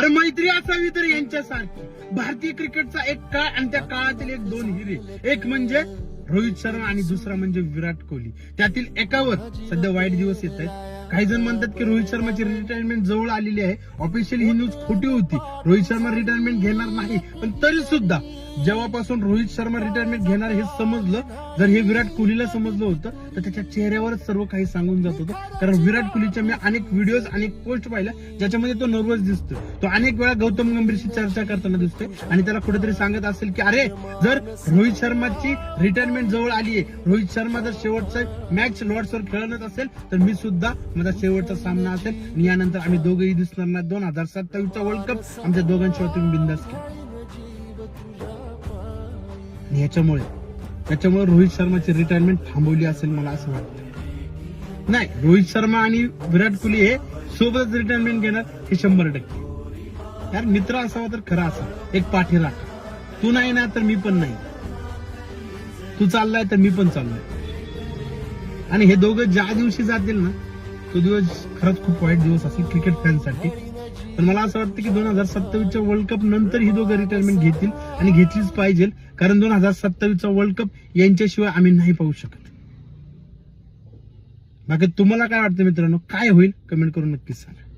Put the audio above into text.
अरे मैत्री असावी तर यांच्यासारखी. भारतीय क्रिकेटचा एक काळ आणि त्या काळातील एक दोन हिरे, एक म्हणजे रोहित शर्मा आणि दुसरा म्हणजे विराट कोहली. त्यातील एकावर सध्या वाईट दिवस येत आहेत. काही जण म्हणतात की रोहित शर्माची रिटायरमेंट जवळ आलेली आहे. ऑफिशियल ही न्यूज खोटी होती, रोहित शर्मा रिटायरमेंट घेणार नाही. पण तरी सुद्धा जेव्हापासून रोहित शर्मा रिटायरमेंट घेणार हे समजलं, जर हे विराट कोहलीला समजलं होतं तर त्याच्या चेहऱ्यावरच सर्व काही सांगून जात होतं. कारण विराट कोहलीच्या मी अनेक व्हिडिओज अनेक पोस्ट पाहिल्या ज्याच्यामध्ये तो नर्वस दिसतोय. तो अनेक वेळा गौतम गंभीरशी चर्चा करताना दिसतोय आणि त्याला कुठेतरी सांगत असेल की अरे जर रोहित शर्माची रिटायरमेंट जवळ आली आहे, रोहित शर्मा जर शेवटचा मॅच लॉर्ड्सवर खेळत असेल तर मी सुद्धा माझा शेवटचा सामना असेल आणि यानंतर आम्ही दोघेही दिसणार नाही. 2027चा वर्ल्ड कप आमच्या दोघांशिवाय तुम्ही बिंदास खेळा. त्याच्यामुळे रोहित शर्माची रिटायरमेंट थांबवली असेल मला असं वाटतं. नाही, रोहित शर्मा आणि विराट कोहली हे सोबतच रिटायरमेंट घेणार हे 100%. यार मित्र असावा तर खरा असावा, एक पाठी राखा. तू नाही ना तर मी पण नाही, तू चाललाय तर मी पण चाललोय. आणि हे दोघं ज्या दिवशी जातील ना तो दिवस खरंच खूप वाईट दिवस असेल क्रिकेट फॅनसाठी. पण मला असं वाटतं की 2027च्या वर्ल्ड कप नंतर ही दोघं रिटायरमेंट घेतील आणि घेतलीच पाहिजे. कारण 2027चा वर्ल्ड कप यांच्याशिवाय आम्ही नाही पाहू शकत. बाकी तुम्हाला काय वाटतं मित्रांनो, काय होईल कमेंट करून नक्कीच सांगा.